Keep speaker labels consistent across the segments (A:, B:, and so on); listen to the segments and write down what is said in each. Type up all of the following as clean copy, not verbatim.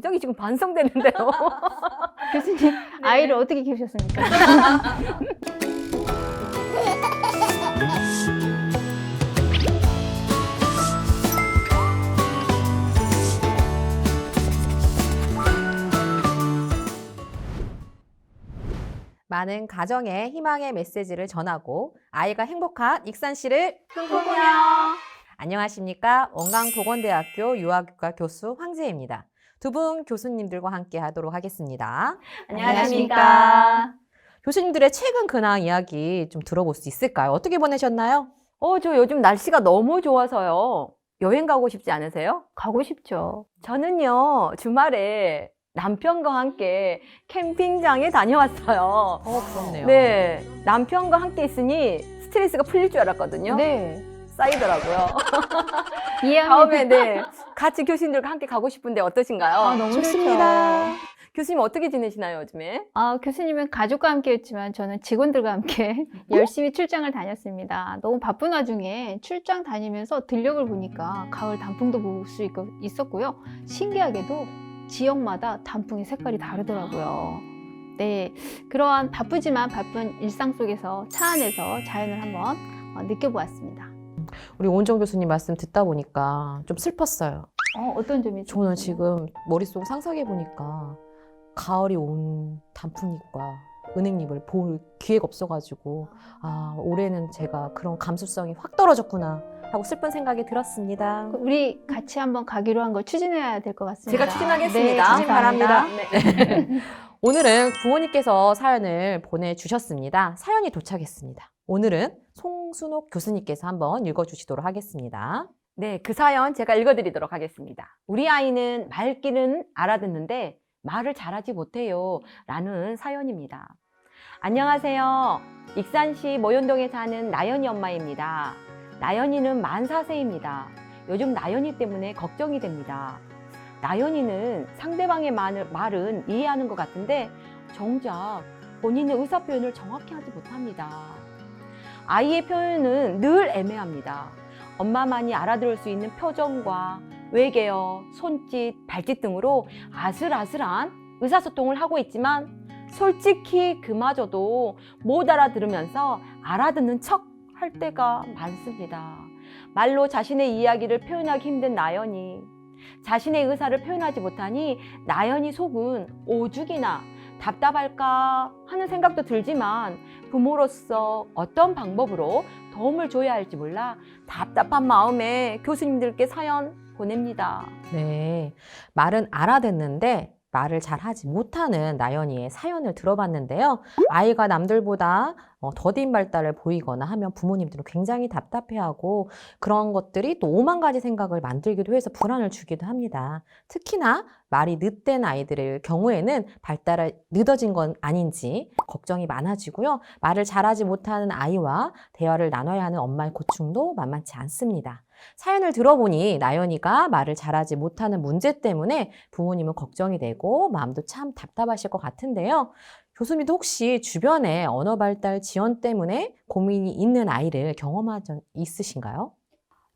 A: 저기 지금 반성되는데요.
B: 교수님, 아이를 어떻게 키우셨습니까?
C: 많은 가정에 희망의 메시지를 전하고 아이가 행복한 익산 씨를
A: 꿈꾸며.
C: 안녕하십니까? 원광보건대학교 유아교과 교수 황지혜입니다. 두 분 교수님들과 함께 하도록 하겠습니다.
A: 안녕하십니까.
C: 교수님들의 최근 근황 이야기 좀 들어볼 수 있을까요? 어떻게 보내셨나요?
A: 저 요즘 날씨가 너무 좋아서요. 여행 가고 싶지 않으세요?
B: 가고 싶죠.
A: 저는요, 주말에 남편과 함께 캠핑장에 다녀왔어요.
C: 부럽네요.
A: 네, 남편과 함께 있으니 스트레스가 풀릴 줄 알았거든요.
B: 네.
A: 쌓이더라고요.
B: 이해합니다.
A: 다음에 네, 같이 교수님들과 함께 가고 싶은데 어떠신가요?
B: 너무
C: 좋습니다.
B: 좋죠.
A: 교수님 어떻게 지내시나요, 요즘에?
B: 교수님은 가족과 함께였지만 저는 직원들과 함께 열심히 출장을 다녔습니다. 너무 바쁜 와중에 출장 다니면서 들녘을 보니까 가을 단풍도 볼 수 있었고요. 신기하게도 지역마다 단풍의 색깔이 다르더라고요. 네, 그러한 바쁘지만 바쁜 일상 속에서 차 안에서 자연을 한번 느껴보았습니다.
C: 우리 오은정 교수님 말씀 듣다 보니까 좀 슬펐어요.
B: 어떤 점이
C: 저는
B: 있었나요?
C: 지금 머릿속 상상해 보니까 가을이 온 단풍잎과 은행잎을 볼 기회가 없어가지고 올해는 제가 그런 감수성이 확 떨어졌구나 하고 슬픈 생각이 들었습니다.
B: 우리 같이 한번 가기로 한 걸 추진해야 될 것 같습니다.
A: 제가 추진하겠습니다.
B: 네,
C: 추진 바랍니다.
A: 네.
C: 오늘은 부모님께서 사연을 보내주셨습니다. 사연이 도착했습니다. 오늘은 송순옥 교수님께서 한번 읽어주시도록 하겠습니다.
A: 네, 그 사연 제가 읽어드리도록 하겠습니다. 우리 아이는 말귀는 알아듣는데 말을 잘하지 못해요. 라는 사연입니다. 안녕하세요. 익산시 모현동에 사는 나연이 엄마입니다. 나연이는 만 4세입니다. 요즘 나연이 때문에 걱정이 됩니다. 나연이는 상대방의 말은 이해하는 것 같은데 정작 본인의 의사 표현을 정확히 하지 못합니다. 아이의 표현은 늘 애매합니다. 엄마만이 알아들을 수 있는 표정과 외계어, 손짓, 발짓 등으로 아슬아슬한 의사소통을 하고 있지만 솔직히 그마저도 못 알아들으면서 알아듣는 척 할 때가 많습니다. 말로 자신의 이야기를 표현하기 힘든 나연이, 자신의 의사를 표현하지 못하니 나연이 속은 오죽이나 답답할까 하는 생각도 들지만 부모로서 어떤 방법으로 도움을 줘야 할지 몰라 답답한 마음에 교수님들께 사연 보냅니다.
C: 네, 말은 알아듣는데 말을 잘하지 못하는 나연이의 사연을 들어봤는데요. 아이가 남들보다 더딘 발달을 보이거나 하면 부모님들은 굉장히 답답해하고 그런 것들이 또 오만 가지 생각을 만들기도 해서 불안을 주기도 합니다. 특히나 말이 늦된 아이들의 경우에는 발달이 늦어진 건 아닌지 걱정이 많아지고요. 말을 잘하지 못하는 아이와 대화를 나눠야 하는 엄마의 고충도 만만치 않습니다. 사연을 들어보니 나연이가 말을 잘하지 못하는 문제 때문에 부모님은 걱정이 되고 마음도 참 답답하실 것 같은데요. 교수님도 혹시 주변에 언어 발달 지연 때문에 고민이 있는 아이를 경험한 적 있으신가요?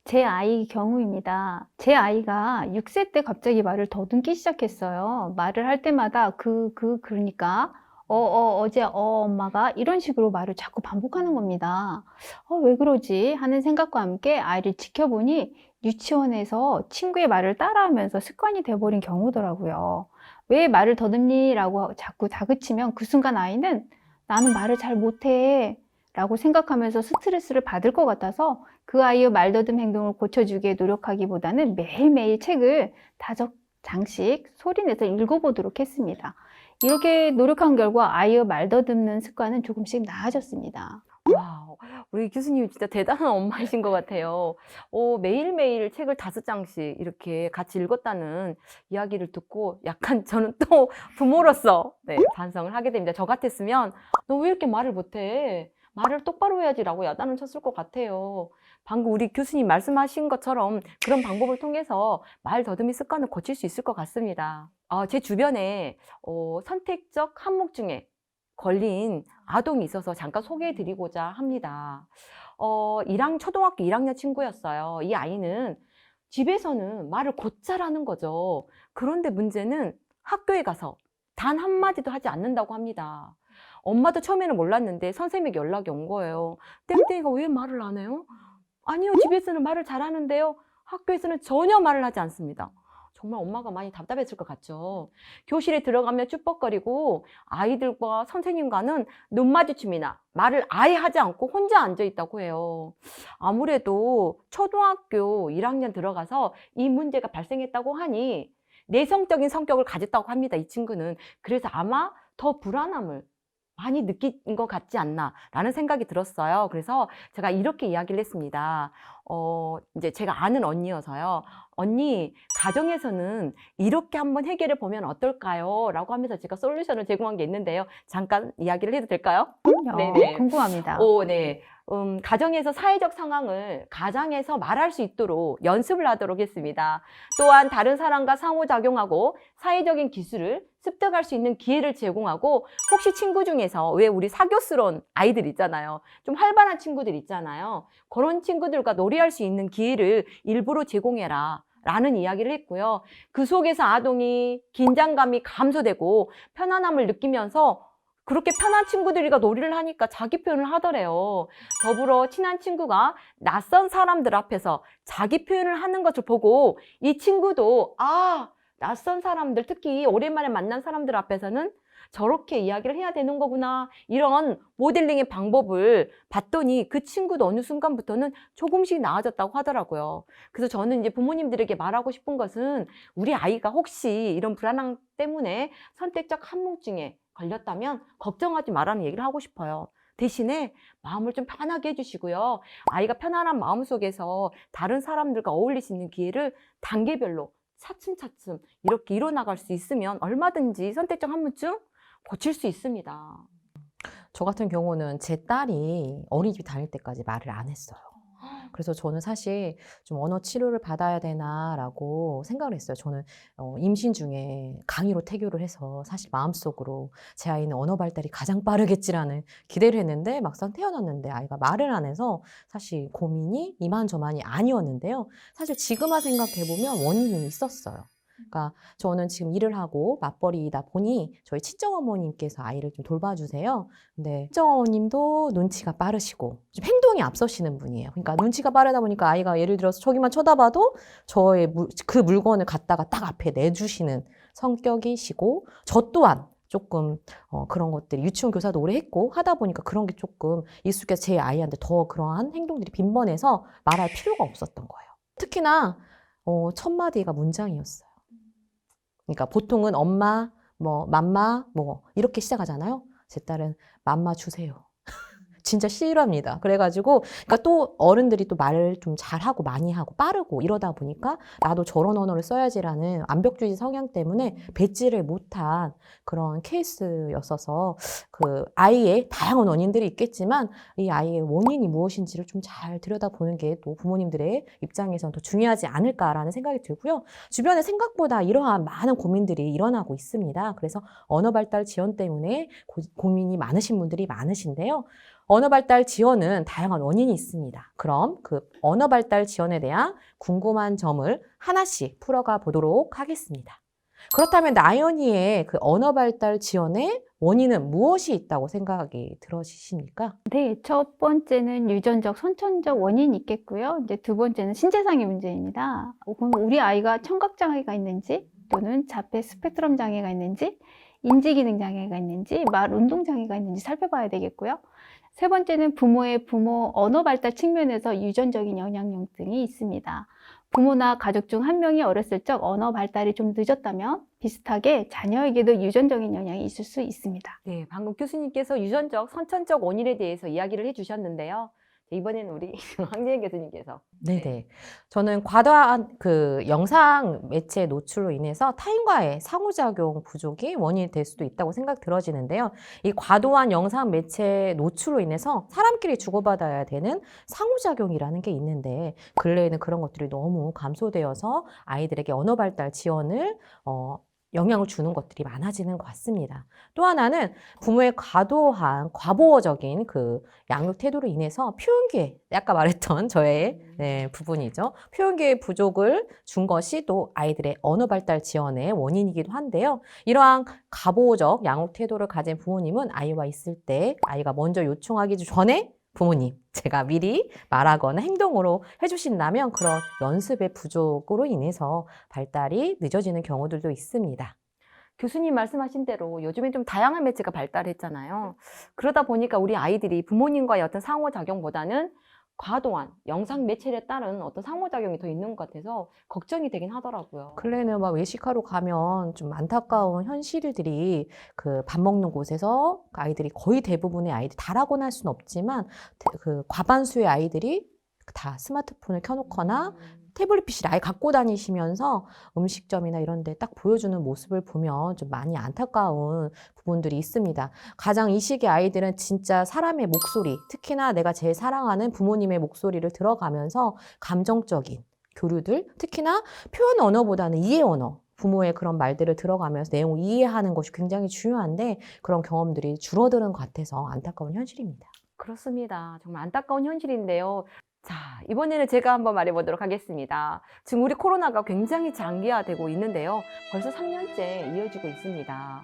B: 제 아이 경우입니다. 제 아이가 6세 때 갑자기 말을 더듬기 시작했어요. 말을 할 때마다 그러니까 어제 엄마가 이런 식으로 말을 자꾸 반복하는 겁니다. 왜 그러지? 하는 생각과 함께 아이를 지켜보니 유치원에서 친구의 말을 따라하면서 습관이 돼버린 경우더라고요. 왜 말을 더듬니? 라고 자꾸 다그치면 그 순간 아이는 나는 말을 잘 못해 라고 생각하면서 스트레스를 받을 것 같아서 그 아이의 말더듬 행동을 고쳐주기에 노력하기보다는 매일매일 책을 다적 장씩 소리내서 읽어보도록 했습니다. 이렇게 노력한 결과 아이의 말더듬는 습관은 조금씩 나아졌습니다.
A: 와우, 우리 교수님 진짜 대단한 엄마이신 것 같아요. 매일매일 책을 5장씩 이렇게 같이 읽었다는 이야기를 듣고 약간 저는 또 부모로서 반성을 하게 됩니다. 저 같았으면 너 왜 이렇게 말을 못해? 말을 똑바로 해야지라고 야단을 쳤을 것 같아요. 방금 우리 교수님 말씀하신 것처럼 그런 방법을 통해서 말 더듬이 습관을 고칠 수 있을 것 같습니다. 제 주변에 선택적 한목증에 걸린 아동이 있어서 잠깐 소개해 드리고자 합니다. 초등학교 1학년 친구였어요. 이 아이는 집에서는 말을 곧잘 하는 거죠. 그런데 문제는 학교에 가서 단 한마디도 하지 않는다고 합니다. 엄마도 처음에는 몰랐는데 선생님에게 연락이 온 거예요. 땡땡이가 왜 말을 안 해요? 아니요, 집에서는 말을 잘하는데요. 학교에서는 전혀 말을 하지 않습니다. 정말 엄마가 많이 답답했을 것 같죠. 교실에 들어가면 쭈뻑거리고 아이들과 선생님과는 눈 마주침이나 말을 아예 하지 않고 혼자 앉아 있다고 해요. 아무래도 초등학교 1학년 들어가서 이 문제가 발생했다고 하니 내성적인 성격을 가졌다고 합니다. 이 친구는. 그래서 아마 더 불안함을 많이 느낀 것 같지 않나라는 생각이 들었어요. 그래서 제가 이렇게 이야기를 했습니다. 이제 제가 아는 언니여서요. 언니, 가정에서는 이렇게 한번 해결해 보면 어떨까요? 라고 하면서 제가 솔루션을 제공한 게 있는데요. 잠깐 이야기를 해도 될까요?
B: 그럼요.
A: 네네.
B: 궁금합니다.
A: 네. 가정에서 사회적 상황을 가장에서 말할 수 있도록 연습을 하도록 했습니다. 또한 다른 사람과 상호작용하고 사회적인 기술을 습득할 수 있는 기회를 제공하고, 혹시 친구 중에서 왜 우리 사교스러운 아이들 있잖아요. 좀 활발한 친구들 있잖아요. 그런 친구들과 놀이할 수 있는 기회를 일부러 제공해라 라는 이야기를 했고요. 그 속에서 아동이 긴장감이 감소되고 편안함을 느끼면서 그렇게 편한 친구들과 놀이를 하니까 자기 표현을 하더래요. 더불어 친한 친구가 낯선 사람들 앞에서 자기 표현을 하는 것을 보고 이 친구도 낯선 사람들, 특히 오랜만에 만난 사람들 앞에서는 저렇게 이야기를 해야 되는 거구나, 이런 모델링의 방법을 봤더니 그 친구도 어느 순간부터는 조금씩 나아졌다고 하더라고요. 그래서 저는 이제 부모님들에게 말하고 싶은 것은, 우리 아이가 혹시 이런 불안함 때문에 선택적 한뭉증에 걸렸다면 걱정하지 말라는 얘기를 하고 싶어요. 대신에 마음을 좀 편하게 해주시고요. 아이가 편안한 마음 속에서 다른 사람들과 어울릴 수 있는 기회를 단계별로 차츰차츰 이렇게 이뤄나갈 수 있으면 얼마든지 선택적 한문증 고칠 수 있습니다.
C: 저 같은 경우는 제 딸이 어린이집 다닐 때까지 말을 안 했어요. 그래서 저는 사실 좀 언어 치료를 받아야 되나라고 생각을 했어요. 저는 임신 중에 강의로 태교를 해서 사실 마음속으로 제 아이는 언어 발달이 가장 빠르겠지라는 기대를 했는데, 막상 태어났는데 아이가 말을 안 해서 사실 고민이 이만저만이 아니었는데요. 사실 지금 생각해보면 원인은 있었어요. 그러니까 저는 지금 일을 하고 맞벌이다 보니 저희 친정어머님께서 아이를 좀 돌봐주세요. 근데 친정어머님도 눈치가 빠르시고 좀 행동이 앞서시는 분이에요. 그러니까 눈치가 빠르다 보니까 아이가 예를 들어서 저기만 쳐다봐도 저의 그 물건을 갖다가 딱 앞에 내주시는 성격이시고, 저 또한 조금 그런 것들이 유치원 교사도 오래 했고 하다 보니까 그런 게 조금 익숙해서 제 아이한테 더 그러한 행동들이 빈번해서 말할 필요가 없었던 거예요. 특히나 첫 마디가 문장이었어요. 그러니까 보통은 엄마, 맘마, 이렇게 시작하잖아요. 제 딸은 맘마 주세요. 진짜 싫어합니다. 그래가지고, 그러니까 또 어른들이 또 말을 좀 잘하고 많이 하고 빠르고 이러다 보니까 나도 저런 언어를 써야지라는 완벽주의 성향 때문에 배지를 못한 그런 케이스였어서, 그 아이의 다양한 원인들이 있겠지만 이 아이의 원인이 무엇인지를 좀 잘 들여다보는 게 또 부모님들의 입장에서는 더 중요하지 않을까라는 생각이 들고요. 주변에 생각보다 이러한 많은 고민들이 일어나고 있습니다. 그래서 언어 발달 지원 때문에 고민이 많으신 분들이 많으신데요. 언어 발달 지원은 다양한 원인이 있습니다. 그럼 그 언어 발달 지원에 대한 궁금한 점을 하나씩 풀어가 보도록 하겠습니다. 그렇다면 나연이의 그 언어 발달 지원의 원인은 무엇이 있다고 생각이 들으십니까?
B: 네, 첫 번째는 유전적, 선천적 원인이 있겠고요. 이제 두 번째는 신체상의 문제입니다. 그럼 우리 아이가 청각장애가 있는지, 또는 자폐 스펙트럼 장애가 있는지, 인지기능 장애가 있는지, 말 운동 장애가 있는지 살펴봐야 되겠고요. 세 번째는 부모의 언어 발달 측면에서 유전적인 영향력 등이 있습니다. 부모나 가족 중 한 명이 어렸을 적 언어 발달이 좀 늦었다면 비슷하게 자녀에게도 유전적인 영향이 있을 수 있습니다.
A: 네, 방금 교수님께서 유전적, 선천적 원인에 대해서 이야기를 해주셨는데요. 이번에는 우리 황재현 교수님께서.
C: 네네. 저는 과도한 그 영상 매체 노출로 인해서 타인과의 상호작용 부족이 원인이 될 수도 있다고 생각 들어지는데요. 이 과도한 영상 매체 노출로 인해서 사람끼리 주고받아야 되는 상호작용이라는 게 있는데, 근래에는 그런 것들이 너무 감소되어서 아이들에게 언어 발달 지원을 영향을 주는 것들이 많아지는 것 같습니다. 또 하나는 부모의 과도한 과보호적인 그 양육 태도로 인해서 표현기에, 아까 말했던 저의 부분이죠. 표현기의 부족을 준 것이 또 아이들의 언어 발달 지연의 원인이기도 한데요. 이러한 과보호적 양육 태도를 가진 부모님은 아이와 있을 때 아이가 먼저 요청하기 전에 부모님, 제가 미리 말하거나 행동으로 해주신다면 그런 연습의 부족으로 인해서 발달이 늦어지는 경우들도 있습니다.
A: 교수님 말씀하신 대로 요즘에 좀 다양한 매체가 발달했잖아요. 그러다 보니까 우리 아이들이 부모님과의 어떤 상호작용보다는 과도한 영상 매체에 따른 어떤 상호작용이 더 있는 것 같아서 걱정이 되긴 하더라고요.
C: 근래에는 막 외식하러 가면 좀 안타까운 현실들이 그 밥 먹는 곳에서 아이들이 거의 대부분의 아이들이 다라고는 할 수는 없지만 그 과반수의 아이들이 다 스마트폰을 켜놓거나 태블릿 PC를 아예 갖고 다니시면서 음식점이나 이런 데 딱 보여주는 모습을 보면 좀 많이 안타까운 부분들이 있습니다. 가장 이 시기의 아이들은 진짜 사람의 목소리, 특히나 내가 제일 사랑하는 부모님의 목소리를 들어가면서 감정적인 교류들, 특히나 표현 언어보다는 이해 언어, 부모의 그런 말들을 들어가면서 내용을 이해하는 것이 굉장히 중요한데 그런 경험들이 줄어드는 것 같아서 안타까운 현실입니다.
A: 그렇습니다. 정말 안타까운 현실인데요. 자, 이번에는 제가 한번 말해보도록 하겠습니다. 지금 우리 코로나가 굉장히 장기화되고 있는데요. 벌써 3년째 이어지고 있습니다.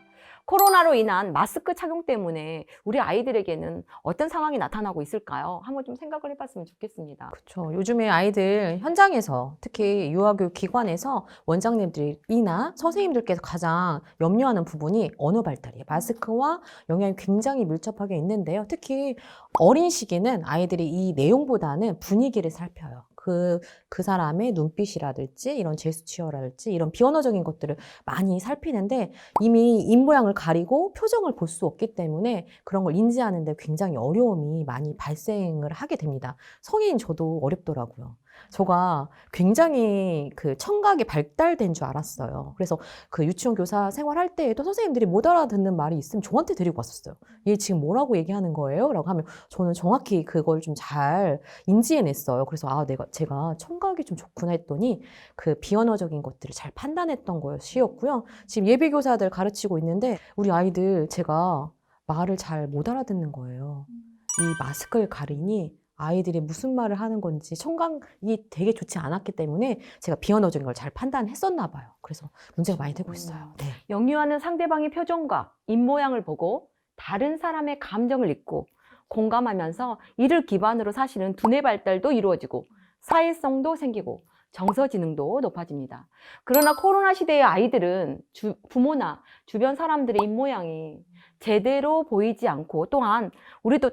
A: 코로나로 인한 마스크 착용 때문에 우리 아이들에게는 어떤 상황이 나타나고 있을까요? 한번 좀 생각을 해봤으면 좋겠습니다.
C: 그렇죠. 요즘에 아이들 현장에서 특히 유아교육 기관에서 원장님들이나 선생님들께서 가장 염려하는 부분이 언어 발달이에요. 마스크와 영향이 굉장히 밀접하게 있는데요. 특히 어린 시기는 아이들이 이 내용보다는 분위기를 살펴요. 그 사람의 눈빛이라든지 이런 제스처라든지 이런 비언어적인 것들을 많이 살피는데 이미 입모양을 가리고 표정을 볼 수 없기 때문에 그런 걸 인지하는 데 굉장히 어려움이 많이 발생을 하게 됩니다. 성인 저도 어렵더라고요. 제가 굉장히 그 청각이 발달된 줄 알았어요. 그래서 그 유치원 교사 생활할 때에도 선생님들이 못 알아듣는 말이 있으면 저한테 데리고 왔었어요. 얘 지금 뭐라고 얘기하는 거예요? 라고 하면 저는 정확히 그걸 좀 잘 인지해냈어요. 그래서 제가 청각이 좀 좋구나 했더니 그 비언어적인 것들을 잘 판단했던 것이었고요. 지금 예비교사들 가르치고 있는데 우리 아이들 제가 말을 잘 못 알아듣는 거예요. 이 마스크를 가리니 아이들이 무슨 말을 하는 건지 청각이 되게 좋지 않았기 때문에 제가 비언어적인 걸 잘 판단했었나 봐요. 그래서 문제가 많이 되고 있어요. 네.
A: 영유아는 상대방의 표정과 입모양을 보고 다른 사람의 감정을 읽고 공감하면서 이를 기반으로 사실은 두뇌 발달도 이루어지고 사회성도 생기고 정서 지능도 높아집니다. 그러나 코로나 시대의 아이들은 부모나 주변 사람들의 입모양이 제대로 보이지 않고 또한 우리도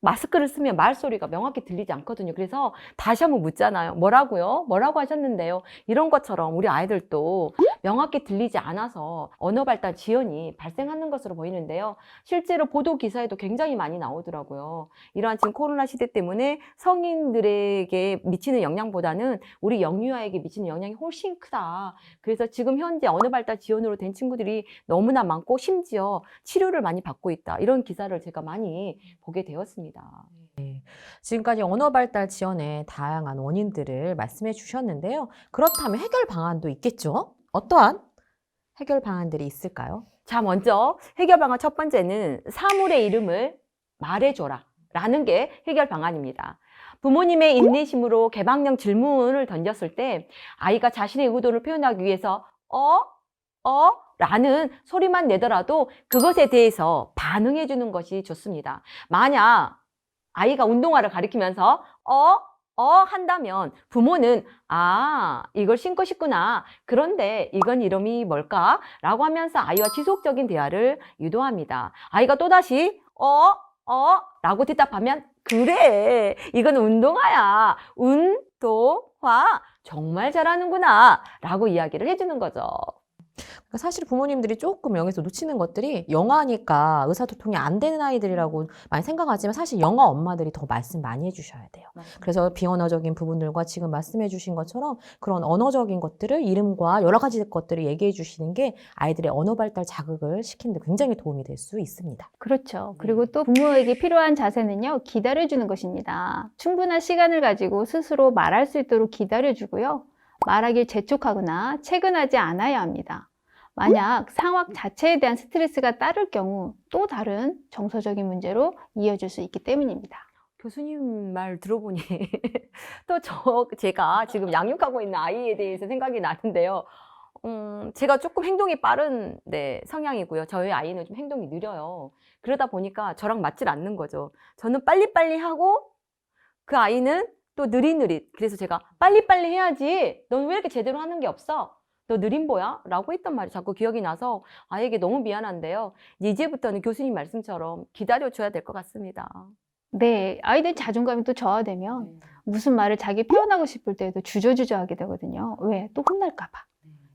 A: 마스크를 쓰면 말소리가 명확히 들리지 않거든요. 그래서 다시 한번 묻잖아요. 뭐라고요? 뭐라고 하셨는데요? 이런 것처럼 우리 아이들도 명확히 들리지 않아서 언어 발달 지연이 발생하는 것으로 보이는데요. 실제로 보도 기사에도 굉장히 많이 나오더라고요. 이러한 지금 코로나 시대 때문에 성인들에게 미치는 영향보다는 우리 영유아에게 미치는 영향이 훨씬 크다. 그래서 지금 현재 언어 발달 지연으로 된 친구들이 너무나 많고 심지어 치료를 많이 받고 있다. 이런 기사를 제가 많이 보게 되었습니다.
C: 네. 지금까지 언어 발달 지연의 다양한 원인들을 말씀해 주셨는데요. 그렇다면 해결 방안도 있겠죠? 어떠한 해결 방안들이 있을까요?
A: 자, 먼저 해결 방안 첫 번째는 사물의 이름을 말해줘라 라는 게 해결 방안입니다. 부모님의 인내심으로 개방형 질문을 던졌을 때 아이가 자신의 의도를 표현하기 위해서 라는 소리만 내더라도 그것에 대해서 반응해 주는 것이 좋습니다. 만약 아이가 운동화를 가리키면서 한다면 부모는 이걸 신고 싶구나. 그런데 이건 이름이 뭘까? 라고 하면서 아이와 지속적인 대화를 유도합니다. 아이가 또다시 라고 대답하면 그래, 이건 운동화야. 운동화. 정말 잘하는구나. 라고 이야기를 해주는 거죠.
C: 사실 부모님들이 조금 여기서 놓치는 것들이 영어니까 의사소통이 안 되는 아이들이라고 많이 생각하지만 사실 영어 엄마들이 더 말씀 많이 해주셔야 돼요. 그래서 비언어적인 부분들과 지금 말씀해 주신 것처럼 그런 언어적인 것들을 이름과 여러 가지 것들을 얘기해 주시는 게 아이들의 언어 발달 자극을 시키는 데 굉장히 도움이 될 수 있습니다.
B: 그렇죠. 그리고 또 부모에게 필요한 자세는요, 기다려주는 것입니다. 충분한 시간을 가지고 스스로 말할 수 있도록 기다려주고요. 말하길 재촉하거나 채근하지 않아야 합니다. 만약 상황 자체에 대한 스트레스가 따를 경우 또 다른 정서적인 문제로 이어질 수 있기 때문입니다.
A: 교수님 말 들어보니 또 제가 지금 양육하고 있는 아이에 대해서 생각이 나는데요. 제가 조금 행동이 빠른 성향이고요. 저희 아이는 좀 행동이 느려요. 그러다 보니까 저랑 맞질 않는 거죠. 저는 빨리빨리 하고 그 아이는 또 느릿느릿. 그래서 제가 빨리빨리 해야지. 넌 왜 이렇게 제대로 하는 게 없어? 너 느림보야? 라고 했던 말이 자꾸 기억이 나서 아이에게 너무 미안한데요. 이제부터는 교수님 말씀처럼 기다려줘야 될 것 같습니다.
B: 네, 아이들 자존감이 또 저하되면 무슨 말을 자기 표현하고 싶을 때에도 주저주저 하게 되거든요. 왜? 또 혼날까 봐.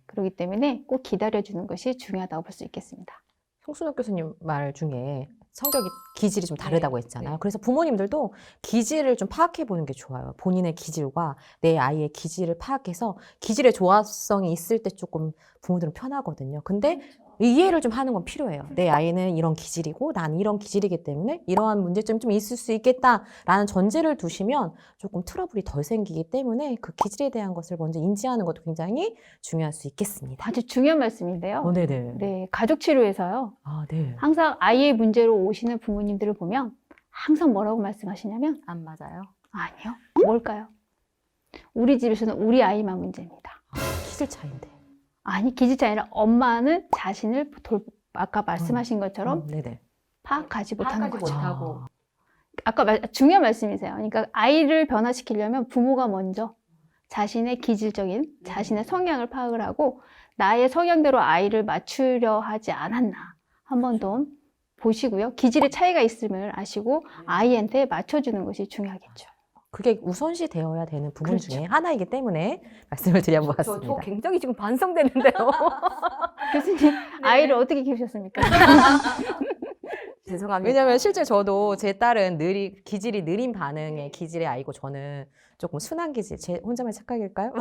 B: 그렇기 때문에 꼭 기다려주는 것이 중요하다고 볼 수 있겠습니다.
C: 송순옥 교수님 말 중에 성격이 기질이 좀 다르다고
A: 네,
C: 했잖아요.
A: 네.
C: 그래서 부모님들도 기질을 좀 파악해 보는 게 좋아요. 본인의 기질과 내 아이의 기질을 파악해서 기질의 조합성이 있을 때 조금 부모들은 편하거든요. 근데 이해를 좀 하는 건 필요해요. 내 아이는 이런 기질이고 난 이런 기질이기 때문에 이러한 문제점이 좀 있을 수 있겠다라는 전제를 두시면 조금 트러블이 덜 생기기 때문에 그 기질에 대한 것을 먼저 인지하는 것도 굉장히 중요할 수 있겠습니다.
B: 아주 중요한 말씀인데요.
C: 네네.
B: 네, 가족 치료에서요.
C: 네.
B: 항상 아이의 문제로 오시는 부모님들을 보면 항상 뭐라고 말씀하시냐면
A: 안 맞아요.
B: 아니요. 뭘까요? 우리 집에서는 우리 아이만 문제입니다.
C: 기질 차이인데.
B: 아니, 기질이 아니라 엄마는 자신을 아까 말씀하신 것처럼
C: 네네.
B: 파악하지 못하는
A: 파악하지
B: 거죠.
A: 못하고.
B: 아까 중요한 말씀이세요. 그러니까 아이를 변화시키려면 부모가 먼저 자신의 기질적인 자신의 성향을 파악을 하고 나의 성향대로 아이를 맞추려 하지 않았나 한 번 더 보시고요. 기질의 차이가 있음을 아시고 아이한테 맞춰주는 것이 중요하겠죠.
C: 그게 우선시 되어야 되는 부분
B: 그렇죠.
C: 중에 하나이기 때문에 말씀을 드려보았습니다.
A: 저 굉장히 지금 반성되는데요.
B: 교수님, 아이를 어떻게 키우셨습니까?
A: 죄송합니다.
C: 왜냐면 실제 저도 제 딸은 기질이 느린 반응의 기질의 아이고 저는 조금 순한 기질, 제 혼자만 착각일까요?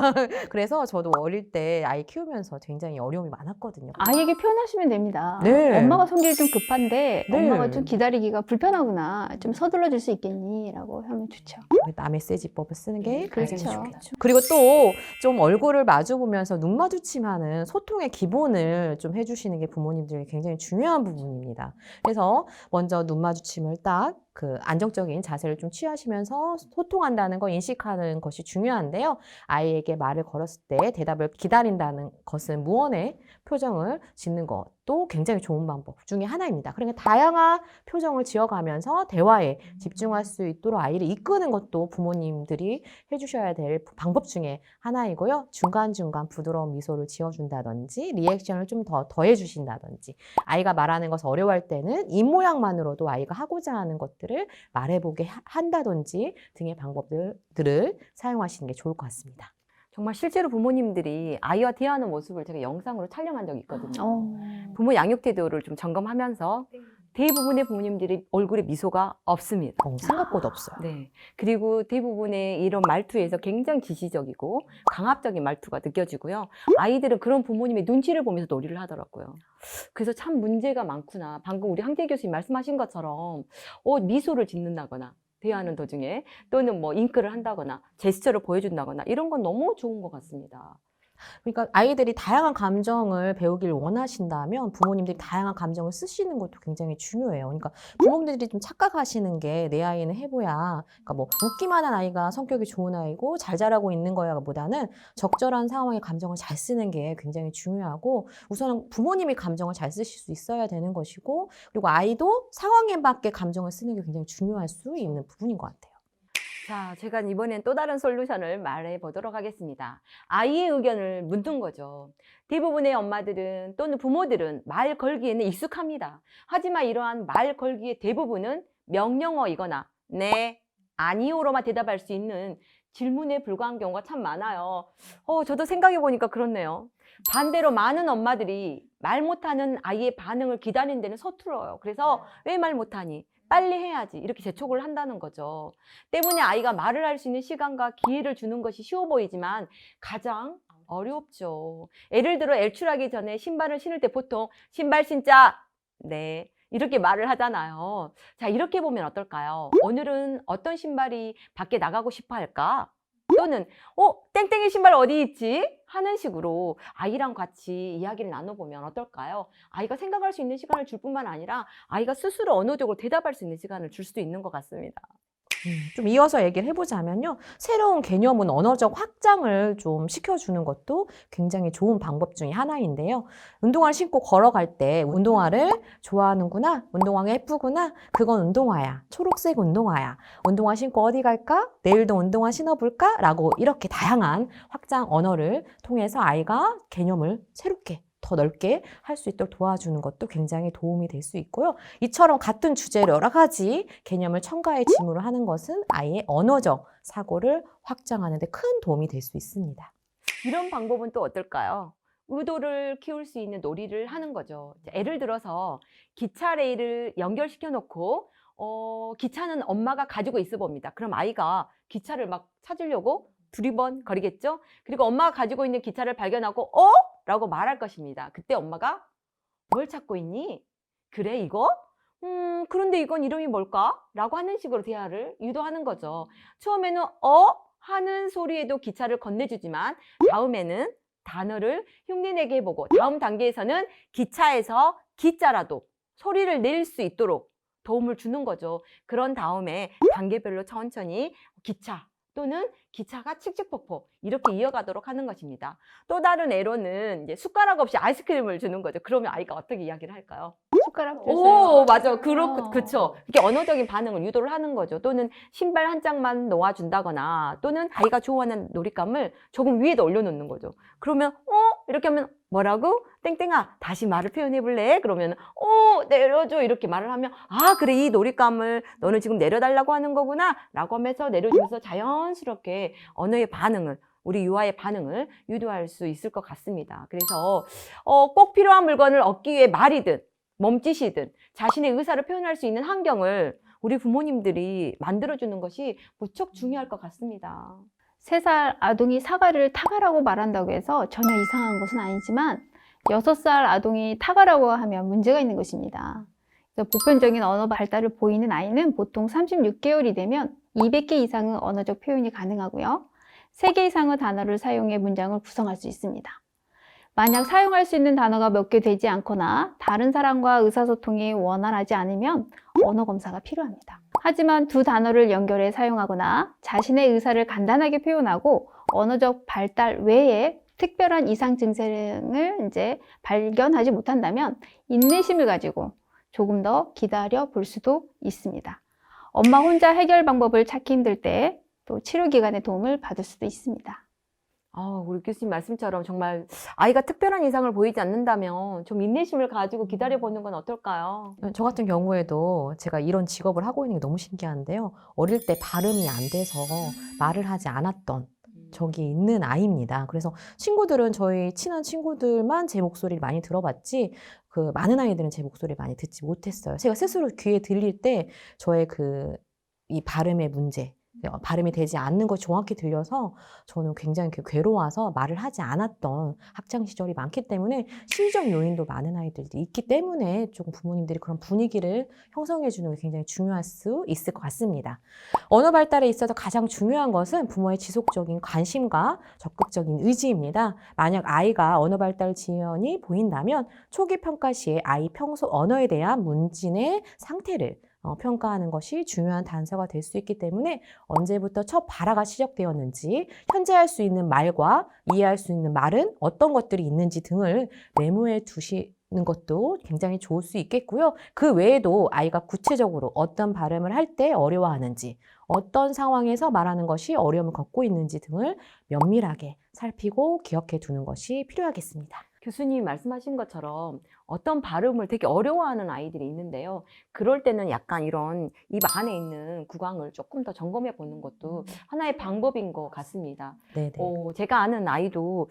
C: 그래서 저도 어릴 때 아이 키우면서 굉장히 어려움이 많았거든요.
B: 아이에게 표현하시면 됩니다.
C: 네.
B: 엄마가 성질이 좀 급한데
C: 네.
B: 엄마가 좀 기다리기가 불편하구나. 좀 서둘러 줄 수 있겠니? 라고 하면 좋죠.
C: 남의 세지법을 쓰는 게
B: 그렇죠.
C: 가장 좋겠죠. 그리고 또 좀 얼굴을 마주 보면서 눈 마주침하는 소통의 기본을 좀 해주시는 게 부모님들이 굉장히 중요한 부분입니다. 그래서 먼저 눈 마주침을 딱 그 안정적인 자세를 좀 취하시면서 소통한다는 거 인식하는 것이 중요한데요. 아이에게 말을 걸었을 때 대답을 기다린다는 것은 무언의 표정을 짓는 것도 굉장히 좋은 방법 중에 하나입니다. 그러니까 다양한 표정을 지어가면서 대화에 집중할 수 있도록 아이를 이끄는 것도 부모님들이 해주셔야 될 방법 중에 하나이고요. 중간중간 부드러운 미소를 지어준다든지 리액션을 좀 더 더해주신다든지 아이가 말하는 것을 어려워할 때는 입모양만으로도 아이가 하고자 하는 것들을 말해보게 한다든지 등의 방법들을 사용하시는 게 좋을 것 같습니다.
A: 정말 실제로 부모님들이 아이와 대화하는 모습을 제가 영상으로 촬영한 적이 있거든요.
B: 네.
A: 부모 양육 태도를 좀 점검하면서 대부분의 부모님들이 얼굴에 미소가 없습니다.
C: 생각보다 없어요.
A: 네. 그리고 대부분의 이런 말투에서 굉장히 지시적이고 강압적인 말투가 느껴지고요. 아이들은 그런 부모님의 눈치를 보면서 놀이를 하더라고요. 그래서 참 문제가 많구나. 방금 우리 황재 교수님 말씀하신 것처럼 미소를 짓는다거나 대화하는 도중에 또는 뭐 잉크를 한다거나 제스처를 보여준다거나 이런 건 너무 좋은 것 같습니다.
C: 그러니까 아이들이 다양한 감정을 배우길 원하신다면 부모님들이 다양한 감정을 쓰시는 것도 굉장히 중요해요. 그러니까 부모님들이 좀 착각하시는 게 내 아이는 해보야. 그러니까 뭐 웃기만 한 아이가 성격이 좋은 아이고 잘 자라고 있는 거야 보다는 적절한 상황에 감정을 잘 쓰는 게 굉장히 중요하고 우선은 부모님이 감정을 잘 쓰실 수 있어야 되는 것이고 그리고 아이도 상황에 맞게 감정을 쓰는 게 굉장히 중요할 수 있는 부분인 것 같아요.
A: 자, 제가 이번엔 또 다른 솔루션을 말해 보도록 하겠습니다. 아이의 의견을 묻는 거죠. 대부분의 엄마들은 또는 부모들은 말 걸기에는 익숙합니다. 하지만 이러한 말 걸기의 대부분은 명령어이거나 네, 아니요로만 대답할 수 있는 질문에 불과한 경우가 참 많아요. 저도 생각해 보니까 그렇네요. 반대로 많은 엄마들이 말 못하는 아이의 반응을 기다리는 데는 서툴어요. 그래서 왜 말 못하니? 빨리 해야지 이렇게 재촉을 한다는 거죠. 때문에 아이가 말을 할 수 있는 시간과 기회를 주는 것이 쉬워 보이지만 가장 어렵죠. 예를 들어 외출하기 전에 신발을 신을 때 보통 신발 신자 네 이렇게 말을 하잖아요. 자, 이렇게 보면 어떨까요? 오늘은 어떤 신발이 밖에 나가고 싶어 할까? 또는 땡땡이 신발 어디 있지? 하는 식으로 아이랑 같이 이야기를 나눠보면 어떨까요? 아이가 생각할 수 있는 시간을 줄 뿐만 아니라 아이가 스스로 언어적으로 대답할 수 있는 시간을 줄 수도 있는 것 같습니다.
C: 좀 이어서 얘기를 해보자면요. 새로운 개념은 언어적 확장을 좀 시켜주는 것도 굉장히 좋은 방법 중에 하나인데요. 운동화를 신고 걸어갈 때 운동화를 좋아하는구나, 운동화가 예쁘구나, 그건 운동화야, 초록색 운동화야, 운동화 신고 어디 갈까? 내일도 운동화 신어볼까? 라고 이렇게 다양한 확장 언어를 통해서 아이가 개념을 새롭게 더 넓게 할 수 있도록 도와주는 것도 굉장히 도움이 될 수 있고요. 이처럼 같은 주제로 여러 가지 개념을 첨가해 지문을 하는 것은 아이의 언어적 사고를 확장하는 데 큰 도움이 될 수 있습니다.
A: 이런 방법은 또 어떨까요? 의도를 키울 수 있는 놀이를 하는 거죠. 예를 들어서 기차 레일을 연결시켜 놓고 기차는 엄마가 가지고 있어 봅니다. 그럼 아이가 기차를 막 찾으려고 두리번 거리겠죠? 그리고 엄마가 가지고 있는 기차를 발견하고 라고 말할 것입니다. 그때 엄마가 뭘 찾고 있니? 그래 이거? 그런데 이건 이름이 뭘까? 라고 하는 식으로 대화를 유도하는 거죠. 처음에는 하는 소리에도 기차를 건네주지만 다음에는 단어를 흉내내게 해보고 다음 단계에서는 기차에서 기자라도 소리를 낼 수 있도록 도움을 주는 거죠. 그런 다음에 단계별로 천천히 기차 또는 기차가 칙칙폭폭 이렇게 이어가도록 하는 것입니다. 또 다른 예로는 이제 숟가락 없이 아이스크림을 주는 거죠. 그러면 아이가 어떻게 이야기를 할까요?
B: 숟가락 주세요.
A: 맞아. 그쵸. 이렇게 언어적인 반응을 유도를 하는 거죠. 또는 신발 한 짝만 놓아준다거나 또는 아이가 좋아하는 놀잇감을 조금 위에다 올려놓는 거죠. 그러면 이렇게 하면 뭐라고? 땡땡아 다시 말을 표현해 볼래? 그러면 내려줘 이렇게 말을 하면 그래 이 놀잇감을 너는 지금 내려달라고 하는 거구나 라고 하면서 내려주면서 자연스럽게 언어의 반응을 우리 유아의 반응을 유도할 수 있을 것 같습니다. 그래서 꼭 필요한 물건을 얻기 위해 말이든 몸짓이든 자신의 의사를 표현할 수 있는 환경을 우리 부모님들이 만들어주는 것이 무척 중요할 것 같습니다.
B: 3살 아동이 사과를 타가라고 말한다고 해서 전혀 이상한 것은 아니지만 6살 아동이 타가라고 하면 문제가 있는 것입니다. 그래서 보편적인 언어 발달을 보이는 아이는 보통 36개월이 되면 200개 이상의 언어적 표현이 가능하고요. 3개 이상의 단어를 사용해 문장을 구성할 수 있습니다. 만약 사용할 수 있는 단어가 몇 개 되지 않거나 다른 사람과 의사소통이 원활하지 않으면 언어 검사가 필요합니다. 하지만 두 단어를 연결해 사용하거나 자신의 의사를 간단하게 표현하고 언어적 발달 외에 특별한 이상 증상을 발견하지 못한다면 인내심을 가지고 조금 더 기다려 볼 수도 있습니다. 엄마 혼자 해결 방법을 찾기 힘들 때 또 치료기관의 도움을 받을 수도 있습니다.
A: 우리 교수님 말씀처럼 정말 아이가 특별한 이상을 보이지 않는다면 좀 인내심을 가지고 기다려보는 건 어떨까요?
C: 저 같은 경우에도 제가 이런 직업을 하고 있는 게 너무 신기한데요. 어릴 때 발음이 안 돼서 말을 하지 않았던 적이 있는 아이입니다. 그래서 친구들은 저희 친한 친구들만 제 목소리를 많이 들어봤지 많은 아이들은 제 목소리를 많이 듣지 못했어요. 제가 스스로 귀에 들릴 때 저의 이 발음의 문제 발음이 되지 않는 것이 정확히 들려서 저는 굉장히 괴로워서 말을 하지 않았던 학창 시절이 많기 때문에 심리적 요인도 많은 아이들이 있기 때문에 조금 부모님들이 그런 분위기를 형성해 주는 게 굉장히 중요할 수 있을 것 같습니다. 언어 발달에 있어서 가장 중요한 것은 부모의 지속적인 관심과 적극적인 의지입니다. 만약 아이가 언어 발달 지연이 보인다면 초기 평가 시에 아이 평소 언어에 대한 문진의 상태를 평가하는 것이 중요한 단서가 될 수 있기 때문에 언제부터 첫 발화가 시작되었는지, 현재 할 수 있는 말과 이해할 수 있는 말은 어떤 것들이 있는지 등을 메모해 두시는 것도 굉장히 좋을 수 있겠고요. 그 외에도 아이가 구체적으로 어떤 발음을 할 때 어려워하는지, 어떤 상황에서 말하는 것이 어려움을 겪고 있는지 등을 면밀하게 살피고 기억해 두는 것이 필요하겠습니다.
A: 교수님이 말씀하신 것처럼 어떤 발음을 되게 어려워하는 아이들이 있는데요. 그럴 때는 약간 이런 입 안에 있는 구강을 조금 더 점검해 보는 것도 하나의 방법인 것 같습니다.
C: 네네.
A: 제가 아는 아이도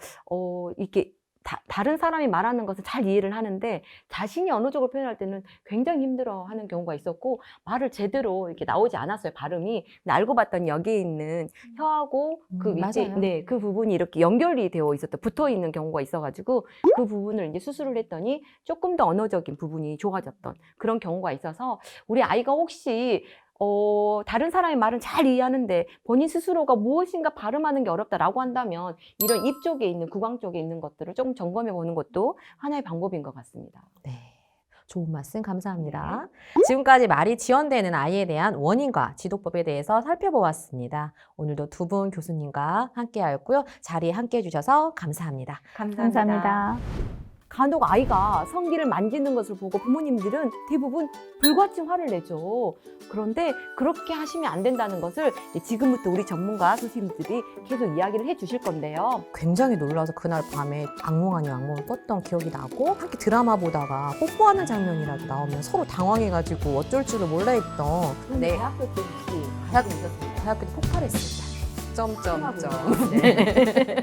A: 이렇게 다른 사람이 말하는 것을 잘 이해를 하는데 자신이 언어적으로 표현할 때는 굉장히 힘들어하는 경우가 있었고 말을 제대로 이렇게 나오지 않았어요. 발음이. 근데 알고 봤더니 여기에 있는 혀하고 그 밑에
C: 맞아요.
A: 그 부분이 이렇게 연결이 되어 있었던 붙어 있는 경우가 있어가지고 그 부분을 이제 수술을 했더니 조금 더 언어적인 부분이 좋아졌던 그런 경우가 있어서 우리 아이가 혹시 다른 사람의 말은 잘 이해하는데 본인 스스로가 무엇인가 발음하는 게 어렵다라고 한다면 이런 입 쪽에 있는 구강 쪽에 있는 것들을 조금 점검해 보는 것도 하나의 방법인 것 같습니다.
C: 네. 좋은 말씀 감사합니다. 지금까지 말이 지연되는 아이에 대한 원인과 지도법에 대해서 살펴보았습니다. 오늘도 두 분 교수님과 함께 하였고요. 자리에 함께 해주셔서 감사합니다.
B: 감사합니다.
A: 간혹 아이가 성기를 만지는 것을 보고 부모님들은 대부분 불같이 화를 내죠. 그런데 그렇게 하시면 안 된다는 것을 이제 지금부터 우리 전문가 교수님들이 계속 이야기를 해 주실 건데요.
C: 굉장히 놀라서 그날 밤에 악몽 아닌 악몽을 꿨던 기억이 나고 함께 드라마 보다가 뽀뽀하는 장면이라도 나오면 서로 당황해가지고 어쩔 줄을 몰라 했던
A: 네. 대학교 때 혹시
C: 대학교 때 폭발했습니다. 점점점.
A: 네.